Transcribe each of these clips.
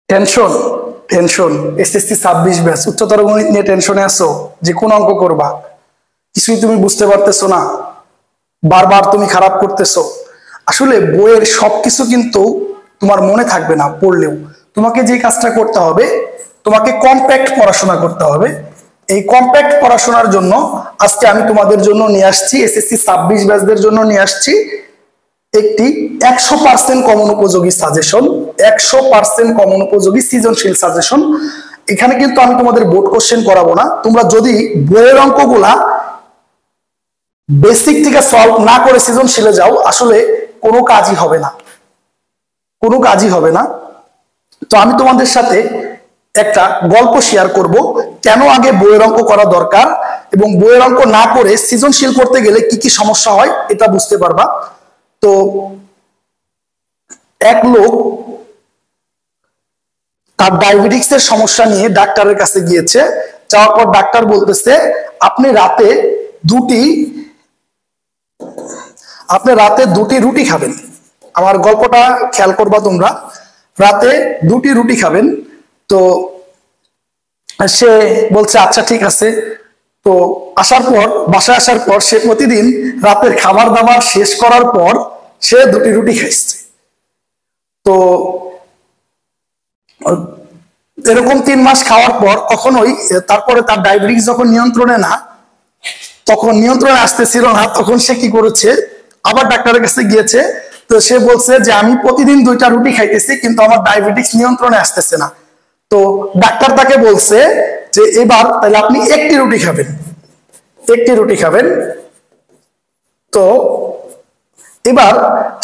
Tension tension SSC 26 batch উচ্চতর গণিত নিয়ে টেনশনে আছো যে কোন অঙ্ক করবা, কিছুই তুমি বুঝতে পারতেছো না, বারবার তুমি খারাপ করতেছো। আসলে বইয়ের সবকিছু কিন্তু তোমার মনে থাকবে না পড়লেও। তোমাকে যে কাজটা করতে হবে, তোমাকে কম্প্যাক্ট পড়াশোনা করতে হবে। এই কম্প্যাক্ট পড়াশোনার জন্য আজকে আমি তোমাদের জন্য নিয়ে আসছি, এসএসসি 26 ব্যাচদের জন্য নিয়ে আসছি একটি 100% কমন উপযোগী সাজেশন, 100% কমন উপযোগী সৃজনশীল সাজেশন। এখানে কিন্তু আমি তোমাদের বোর্ড কোশ্চেন করাবো না। তোমরা যদি বইয়ের অঙ্কগুলা বেসিক থেকে সলভ না করে সৃজনশীলে যাও, আসলে কোনো কাজই হবে না, কোনো কাজই হবে না। তো আমি তোমাদের সাথে একটা গল্প শেয়ার করব, কেন আগে বইয়ের অঙ্ক করা দরকার এবং বইয়ের অঙ্ক না করে সৃজনশীল করতে গেলে কি কি সমস্যা হয় এটা বুঝতে পারবা। তো এক লোক তার ডায়াবেটিক্সের সমস্যা নিয়ে ডাক্তারের কাছে গিয়েছে। যাওয়ার পর ডাক্তার বলতেছে আপনি রাতে দুটি রুটি খাবেন। আমার গল্পটা খেয়াল করবা তোমরা, রাতে 2টি রুটি খাবেন। তো সে বলছে আচ্ছা ঠিক আছে। তো বাসায় আসার পর সে প্রতিদিন রাতের খাবার দাবার শেষ করার পর সে 2টি রুটি খাইছে। তো এরকম 3 মাস খাওয়ার পর কখনোই তারপরে তার ডায়াবেটিস যখন নিয়ন্ত্রণে আসতেছিল না, তখন সে কি করেছে, আবার ডাক্তারের কাছে গিয়েছে। তো সে বলছে যে আমি প্রতিদিন 2টা রুটি খাইতেছি কিন্তু আমার ডায়াবেটিস নিয়ন্ত্রণে আসতেছে না। তো ডাক্তার তাকে বলছে যে এবার তাহলে আপনি 1টি রুটি খাবেন। তো এবার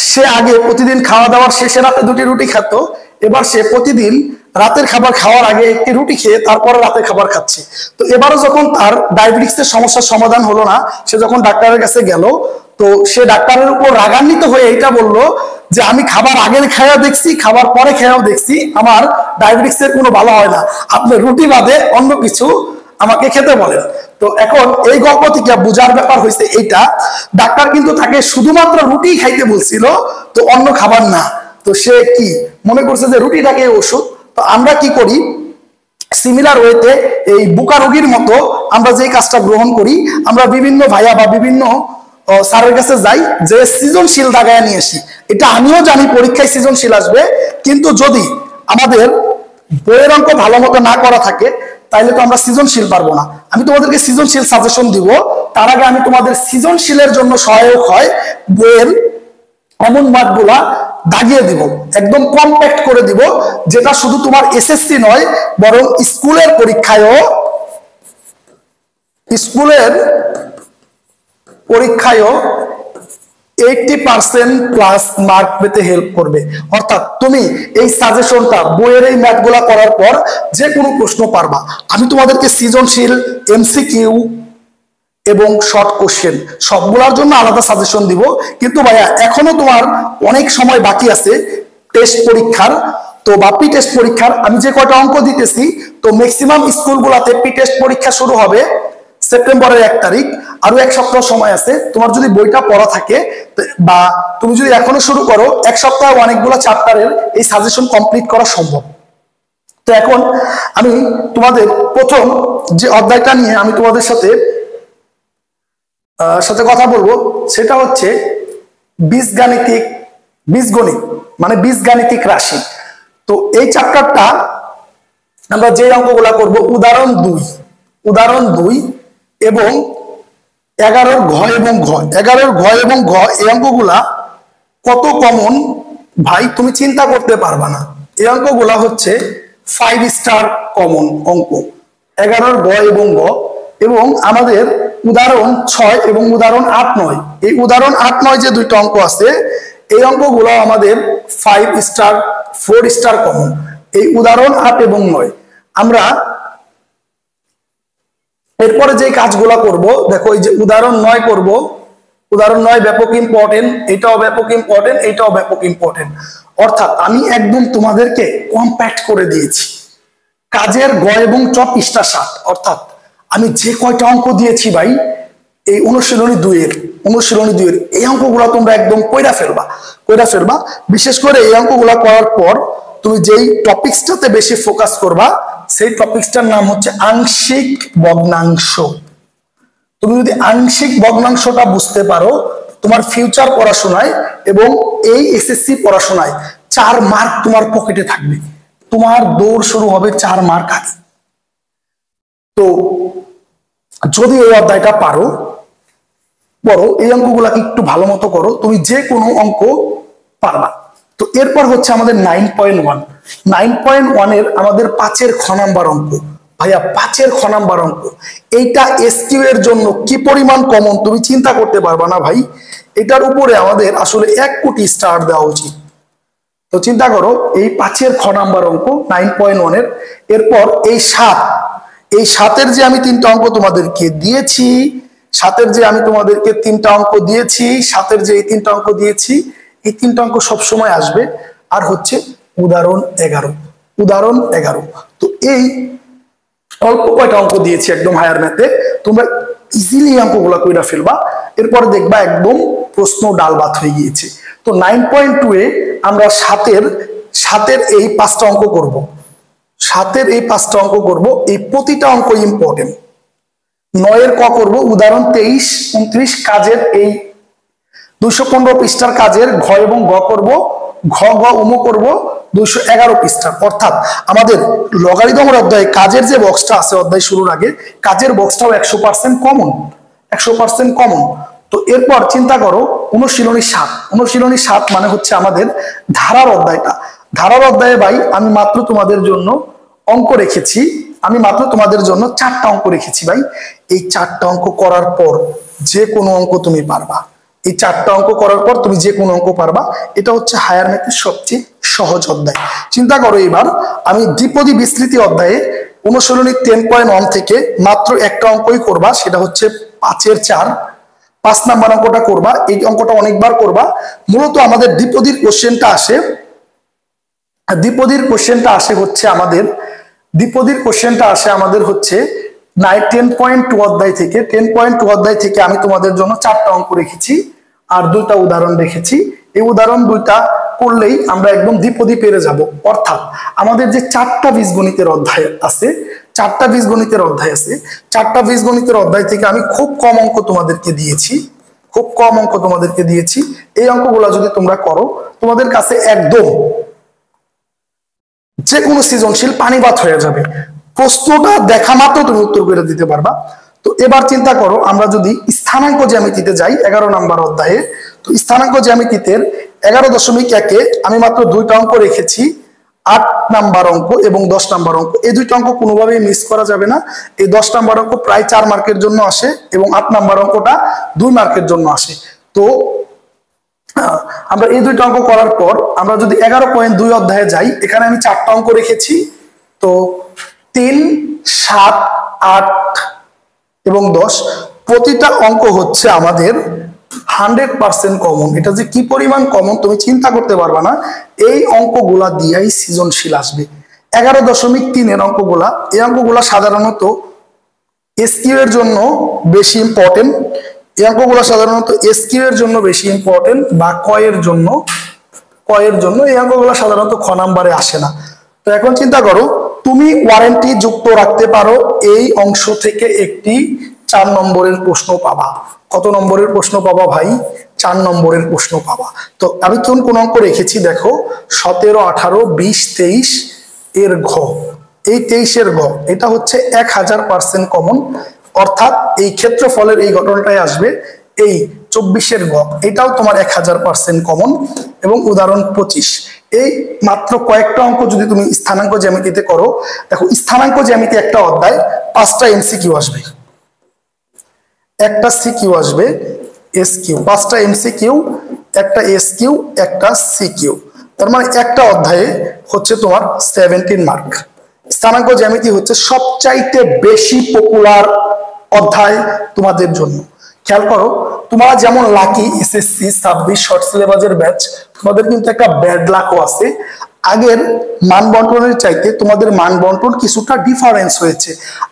সে আগে প্রতিদিন খাওয়া দাওয়ার শেষে রাতে 2টি রুটি খেত, এবার সে প্রতিদিন রাতের খাবার খাওয়ার আগে 1টি রুটি খেয়ে তারপরে রাতের খাবার খাচ্ছে। তো এবারও যখন তার ডায়াবেটিক্সের সমস্যার সমাধান হলো না, সে যখন ডাক্তারের কাছে গেল, তো সে ডাক্তারের উপর রাগান্বিত হয়ে এটা বলল যে আমি খাবার আগে খেয়েও দেখছি, খাবার পরে খেয়েও দেখছি, আমার ডায়াবেটিক্সের কোনো ভালো হয় না, আপনি রুটি বাদে অন্য কিছু আমাকে খেতে বলেন। তো এখন এই গল্প থেকে বোঝার ব্যাপার হয়েছে এইটা, ডাক্তার কিন্তু তাকে শুধুমাত্র রুটি খাইতে বলছিল, তো অন্য খাবার না। তো সে কি মনে করছে যে রুটিটাকে ওষুধ। তো আমরা কি করি, সিমিলার ওয়েতে এই বুকা রোগীর মতো আমরা যে কাজটা গ্রহণ করি, আমরা বিভিন্ন ভাইয়া বা বিভিন্ন স্যারের কাছে যাই যে সৃজনশীল দাগায় নিয়ে আসি। এটা আমিও জানি পরীক্ষায় সৃজনশীল আসবে, কিন্তু যদি আমাদের বইয়ের অঙ্ক ভালো মতো না করা থাকে তাইলে তো আমরা সৃজনশীল পারবো না। আমি তোমাদেরকে সৃজনশীল সাজেশন দিব, তার আগে আমি তোমাদের সৃজনশীলের জন্য সহায়ক হয় বইয়ের কমন মার্কগুলা দাগিয়ে দিব, একদম কম্প্যাক্ট করে দিব, যেটা শুধু তোমার এসএসসি নয় বরং স্কুলের 80% প্লাস মার্ক পেতে হেল্প করবে। অর্থাৎ তুমি এই সাজেশনটা বইয়ের এই ম্যাথগুলা করার পর যে কোনো প্রশ্ন পারবা। আমি তোমাদেরকে সৃজনশীল, এমসিকিউ এবং শর্ট কোশ্চেন সবগুলোর জন্য আলাদা সাজেশন দিব। কিন্তু ভাইয়া এখনো তোমার অনেক সময় বাকি আছে টেস্ট পরীক্ষার, তো বা প্রি টেস্ট পরীক্ষার। আমি যে কয়টা অঙ্ক দিতেছি, তো ম্যাক্সিমাম স্কুলগুলোতে প্রি টেস্ট পরীক্ষা শুরু হবে সেপ্টেম্বরের 1 তারিখ। আরো 1 সপ্তাহ সময় আছে। তোমার যদি বইটা পড়া থাকে বা তুমি যদি এখনো শুরু করো, 1 সপ্তাহে অনেকগুলো চ্যাপ্টারের এই সাজেশন কমপ্লিট করা সম্ভব। তো এখন আমি তোমাদের প্রথম যে অধ্যায়টা নিয়ে আমি তোমাদের সাথে কথা বলবো, সেটা হচ্ছে বীজগণিত মানে বীজগাণিতিক রাশি। তো এই চ্যাপ্টারটা আমরা যে অঙ্কগুলা করব, উদাহরণ 2 এবং 11 ঘ এবং ঘ, এই অঙ্কগুলা কত কমন ভাই তুমি চিন্তা করতে পারবা না। এই অঙ্কগুলা হচ্ছে 5 স্টার কমন অঙ্ক, 11 ঘ এবং ঘ। এবং আমাদের উদাহরণ 6 এবং উদাহরণ 8, 9, এই উদাহরণ 8, 9 যে 2টা অঙ্ক আছে, এই অঙ্কগুলো আমাদের 5 স্টার 4 স্টার কমন। এই উদাহরণ 8 এবং 9 আমরা এরপরে যে কাজগুলো করব, দেখো এই যে উদাহরণ 9 করব, উদাহরণ 9 ব্যাপক ইম্পর্টেন্ট, এটাও ব্যাপক ইম্পর্টেন্ট, এটাও ব্যাপক ইম্পর্টেন্ট। অর্থাৎ আমি একদম তোমাদেরকে কম্প্যাক্ট করে দিয়েছি। কাজের গ এবং চ পৃষ্ঠা 60। অর্থাৎ আমি যে কয়টা অঙ্ক দিয়েছি ভাই, এই অনুশীলনী 2 এর এই অঙ্কগুলো তোমরা একদম কইরা ফেলবা। বিশেষ করে এই অঙ্কগুলো করার পর তুমি যেই টপিকসটাতে বেশি ফোকাস করবা সেই টপিকসটার নাম হচ্ছে আংশিক ভগ্নাংশ। তুমি যদি আংশিক ভগ্নাংশটা বুঝতে পারো, তোমার ফিউচার পড়াশোনায় এবং এই এসএসসি পড়াশোনায় 4 মার্ক তোমার পকেটে থাকবে। তোমার দৌড় শুরু হবে 4 মার্ক আগে। তো যদি এই অধ্যায়টা পারো, এই অঙ্কগুলাকে একটু ভালো মতো করো, তুমি যে কোনো অঙ্ক পারবা। তো এরপর হচ্ছে আমাদের 9.1। 9.1 এর আমাদের 5-এর খ নাম্বার অঙ্ক। ভাইয়া 5-এর খ নাম্বার অঙ্ক, এইটা এসকিউ এর জন্য কি পরিমাণ কমন তুমি চিন্তা করতে পারবা না ভাই। এটার উপরে আমাদের আসলে 1 কোটি স্টার দেওয়া উচিত। তো চিন্তা করো, এই 5-এর খ নাম্বার অঙ্ক 9.1 এর। এরপর এই 7-এর যে আমি 3টা অঙ্ক তোমাদেরকে দিয়েছি, 7-এর যে আমি তোমাদেরকে 3টা অঙ্ক দিয়েছি, 7-এর যে এই 3টা অঙ্ক দিয়েছি, এই 3টা অঙ্ক সবসময় আসবে। আর হচ্ছে উদাহরণ 11। উদাহরণ 11। তো এই অল্প কয়টা অঙ্ক দিয়েছি একদম হায়ার ম্যাথে, তোমরা ইজিলি অঙ্কগুলা কইরা ফেলবা। এরপরে দেখবা একদম প্রশ্ন ডাল ভাত হয়ে গিয়েছে। তো 9.2 এ আমরা 7-এর এই 5টা অঙ্ক করব। 7-এর এই 5টা অঙ্ক করব, এই প্রতিটা অঙ্ক ইম্পর্টেন্ট। 9-এর ক করব, উদাহরণ 23, 29 কাজের এই 215 পৃষ্ঠার কাজের ঘ এবং গ করব, ঘ গ উম করব 211 পৃষ্ঠার। অর্থাৎ আমাদের লগারিদমের অধ্যায়ে কাজের যে বক্সটা আছে অধ্যায় শুরুর আগে, কাজের বক্সটাও 100% কমন, 100% কমন। তো এরপর চিন্তা করো অনুশীলনী 7। অনুশীলনী 7 মানে হচ্ছে আমাদের ধারার অধ্যায়টা। ধারার অধ্যায়ে ভাই আমি মাত্র তোমাদের জন্য অঙ্ক রেখেছি, আমি মাত্র তোমাদের জন্য 4টা অঙ্ক রেখেছি ভাই। এই 4টা অঙ্ক করার পর যে কোনো অঙ্ক তুমি পারবা। এই 4টা অঙ্ক করার পর তুমি যে কোনো অঙ্ক পারবা। এটা হচ্ছে হায়ার ম্যাথের সবচেয়ে সহজ অধ্যায়। চিন্তা করো, এবার আমি দ্বিপদী বিস্তৃতি অধ্যায়ে অনুশীলনী 10.1 থেকে মাত্র একটা অঙ্কই করবা, সেটা হচ্ছে 5-এর 4। 5 নাম্বার অঙ্কটা করবা। এই অঙ্কটা অনেকবার করবা। মূলত আমাদের দ্বিপদীর কোশ্চেনটা আসে, দ্বিপদীর কোশ্চেনটা আসে হচ্ছে আমাদের, দ্বিপদীর কোশ্চেনটা আসে আমাদের হচ্ছে 10.2 অধ্যায় থেকে। 10.2 অধ্যায় থেকে আমি তোমাদের জন্য 4টা অঙ্ক রেখেছি আর 2টা উদাহরণ রেখেছি। এই উদাহরণ 2টা করলেই আমরা একদম দ্বিপদী পেরে যাব। অর্থাৎ আমাদের যে 4টা বীজগণিতের অধ্যায় আছে, 4টা বীজগণিতের অধ্যায় আছে, 4টা বীজগণিতের অধ্যায় থেকে আমি খুব কম অঙ্ক তোমাদেরকে দিয়েছি, খুব কম অঙ্ক তোমাদেরকে দিয়েছি। এই অঙ্কগুলো যদি তোমরা করো, তোমাদের কাছে একদম যে কোনো সৃজনশীল পানিবাত হয়ে যাবে। প্রশ্নটা দেখা মাত্র তুমি উত্তর করে দিতে পারবা। তো এবার চিন্তা করো, আমরা যদি স্থানাঙ্ক জ্যামিতিতে যাই 11 নাম্বার অধ্যায়ে, তো স্থানাঙ্ক জ্যামিতিতে 11.1-এ আমি মাত্র 2টা অঙ্ক রেখেছি, 8 নাম্বার অঙ্ক এবং 10 নাম্বার অঙ্ক। এই 2টা অঙ্ক কোনোভাবেই মিস করা যাবে না। এই 10 নাম্বার অঙ্ক প্রায় 4 মার্কের জন্য আসে এবং 8 নাম্বার অঙ্কটা 2 মার্কের জন্য আসে। তো আমরা এই 2টা অঙ্ক করার পর আমরা যদি 11.2 অধ্যায়ে যাই, এখানে আমি 4টা অঙ্ক রেখেছি। তো 3, 7, 8 এবং 10 প্রতিটা অঙ্ক হচ্ছে আমাদের 100% কমন। এটা যে কি পরিমাণ কমন তুমি চিন্তা করতে পারবা না। এই অঙ্কগুলা দিয়েই সৃজনশীল আসবে। 11.3-এর অঙ্কগুলা, এই অঙ্কগুলা সাধারণত এসকিউ এর জন্য বেশি ইম্পর্টেন্ট। এই অঙ্কগুলো সাধারণত এসকিউ এর জন্য বেশি ইম্পর্টেন্ট বা কয়ের জন্য এই অঙ্কগুলো সাধারণত খ নাম্বারে আসে না। তো এখন চিন্তা করো, তুমি ওয়ারেন্টি যুক্ত রাখতে পারো এই অংশ থেকে একটি 4 নম্বরের প্রশ্ন পাবা। কত নম্বরের প্রশ্ন পাবা ভাই? 4 নম্বরের প্রশ্ন পাবা। তো আমি কোন অঙ্ক রেখেছি দেখো, 17, 18, 20, 23 এর ঘ। এই 23-এর ঘ এটা হচ্ছে 1000% কমন। অর্থাৎ এই ক্ষেত্রফলের এই ঘটনাটাই আসবে। এই 24-এর ঘ এটাও তোমার 1000% কমন। এবং উদাহরণ 25, এই মাত্র কয়েকটা অঙ্ক যদি তুমি স্থানাঙ্ক জ্যামিতিতে করো, দেখো স্থানাঙ্ক জ্যামিতি একটা অধ্যায় 5টা এমসিকিউ আসবে, একটা সিকিউ আসবে, এসকিউ, 5টা এমসিকিউ, একটা এসকিউ, একটা সিকিউ। তার মানে একটা অধ্যায়ে হচ্ছে তোমার 17 মার্ক। স্থানাঙ্ক জ্যামিতি হচ্ছে সবচাইতে বেশি পপুলার অধ্যায় তোমাদের জন্য। খেয়াল করো, তোমরা যেমন লাকি এসএসসি 26 শর্ট সিলেবাসের ব্যাচ, তোমাদের কিন্তু একটা ব্যাড লাকও আছে। আগের মান বন্টনের চাইতে তোমাদের মান বন্টন কিছুটা ডিফারেন্স হয়েছে।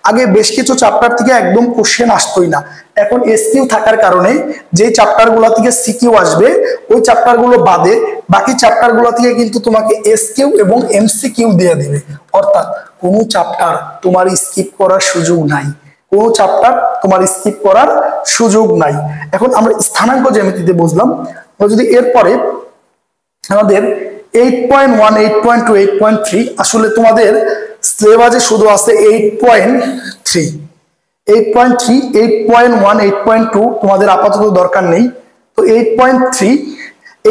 আগে বেশ কিছু চ্যাপ্টার থেকে একদম কোশ্চেন আসতোই না, এখন এসকিউ থাকার কারণে যে চ্যাপ্টার গুলো থেকে সিকিউ আসবে ওই চ্যাপ্টার গুলো বাদে বাকি চ্যাপ্টার গুলো থেকে কিন্তু তোমাকে এসকিউ এবং এমসিকিউ দিয়ে দিবে। অর্থাৎ কোনো চ্যাপ্টার তোমার স্কিপ করার সুযোগ নাই, কোনো চ্যাপ্টার তোমার স্কিপ করার সুযোগ নাই। এখন আমরা স্থানাঙ্ক জ্যামিতিতে বুঝলাম। যদি এরপরে আমাদের 8.1, 8.2, 8.3 আসলে তোমাদের সিলেবাসে শুধু আছে 8.3, 8.3, 8.1, 8.2 তোমাদের আপাতত দরকার নেই। তো 8.3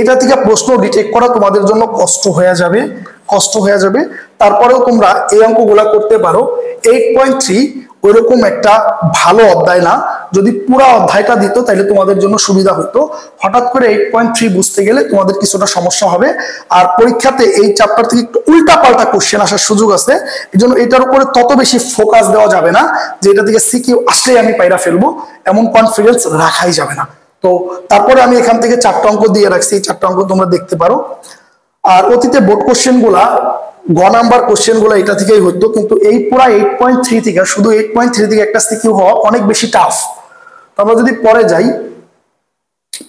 এটা থেকে প্রশ্ন ডিটেক্ট করা তোমাদের জন্য কষ্ট হয়ে যাবে। তারপরেও তোমরা এই অঙ্কগুলা করতে পারো। 8.3 ওইরকম একটা ভালো অধ্যায় না, যদি পুরো অধ্যায়টা দিত তাহলে তোমাদের জন্য সুবিধা হতো। হঠাৎ করে 8.3 বুঝতে গেলে তোমাদের কিছুটা সমস্যা হবে, আর পরীক্ষাতে এই চ্যাপ্টার থেকে একটু উল্টা পাল্টা কোশ্চেন আসার সুযোগ আছে। এই জন্য এটার উপরে তত বেশি ফোকাস দেওয়া যাবে না যে এটা থেকে সিকিউ আসলেই আমি পাইরা ফেলবো, এমন কনফিডেন্স রাখাই যাবে না। তো তারপরে আমি এখান থেকে 4টা অঙ্ক দিয়ে রাখছি, এই 4টা অঙ্ক তোমরা দেখতে পারো। আর অতীতে বোর্ড কোশ্চেন গুলা গ নাম্বার কোশ্চেন গুলো এটা থেকেই হতো, কিন্তু এই পুরা 8.3 থেকে শুধু 8.3 থেকে একটা সিকিউ হওয়া অনেক বেশি টাফ। আমরা যদি পরে যাই,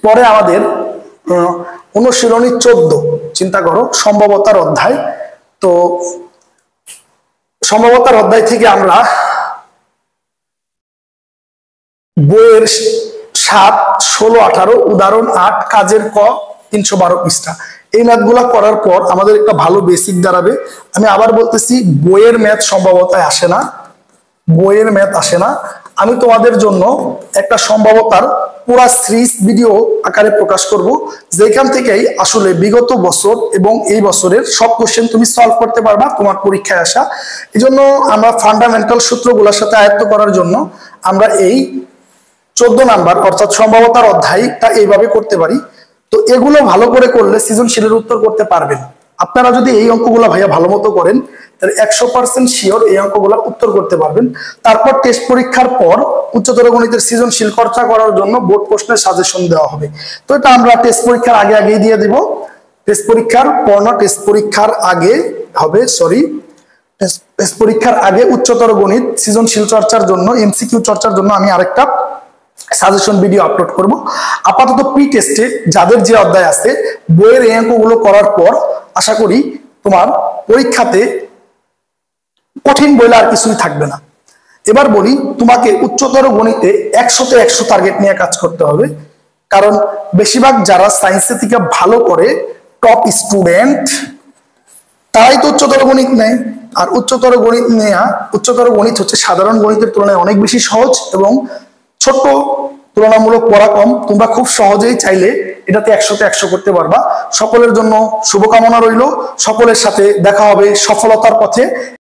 পরে আমাদের অনুশীলনী 14 চিন্তা করো সম্ভাব্যতার অধ্যায়। তো সম্ভাব্যতার অধ্যায় থেকে আমরা বইয়ের 7, 16, 18 উদাহরণ 8 কাজের ক 312 পৃষ্ঠা এই ম্যাথগুলা করার পর আমাদের একটা ভালো বেসিক দাঁড়াবে। আমি আবার বলতেছি বইয়ের ম্যাথ সম্ভাব্যতায় আসে না, বইয়ের ম্যাথ আসে না। আমি তোমাদের জন্য একটা সম্ভাব্যতার পুরা সিরিজ ভিডিও আকারে প্রকাশ করব, যেখান থেকেই আসলে বিগত বছর এবং এই বছরের সব কোশ্চেন তুমি সলভ করতে পারবা তোমার পরীক্ষায় আসা। এই জন্য আমরা ফান্ডামেন্টাল সূত্রগুলোর সাথে আয়ত্ত করার জন্য আমরা এই 14 নাম্বার অর্থাৎ সম্ভাব্যতার অধ্যায়টা এইভাবে করতে পারি। তো এগুলো ভালো করে করলে সৃজনশীলের উত্তর করতে পারবেন। আপনারা যদি এই অঙ্কগুলো ভাইয়া ভালো মতো করেন তাহলে 100% শিওর এই অঙ্কগুলো উত্তর করতে পারবেন। তারপর টেস্ট পরীক্ষার পর উচ্চতর গণিতের সৃজনশীল চর্চা করার জন্য বোর্ড প্রশ্নের সাজেশন দেওয়া হবে। তো এটা আমরা টেস্ট পরীক্ষার আগেই দিয়ে দিব। টেস্ট পরীক্ষার পর না, টেস্ট পরীক্ষার আগে হবে, টেস্ট পরীক্ষার আগে উচ্চতর গণিত সৃজনশীল চর্চার জন্য এমসিকিউ চর্চার জন্য আমি আরেকটা সাজেশন ভিডিও আপলোড করব। আপাতত প্রি টেস্টে যাদের যে অধ্যায় আছে বইয়ের এই অঙ্কগুলো করার পর আশা করি তোমার পরীক্ষাতে কঠিন বইলে আর কিছুই থাকবে না। এবার বলি, তোমাকে উচ্চতর গণিতে 100তে 100 টার্গেট নিয়ে কাজ করতে হবে, কারণ বেশিরভাগ যারা সায়েন্সের থেকে ভালো করে টপ স্টুডেন্ট তারাই তো উচ্চতর গণিত নেয়। আর উচ্চতর গণিত হচ্ছে সাধারণ গণিতের তুলনায় অনেক বেশি সহজ এবং ছোট, তুলনামূলক পড়া কম। তোমরা খুব সহজেই চাইলে এটাতে 100তে 100 করতে পারবা। সকলের জন্য শুভকামনা রইল, সকলের সাথে দেখা হবে সফলতার পথে।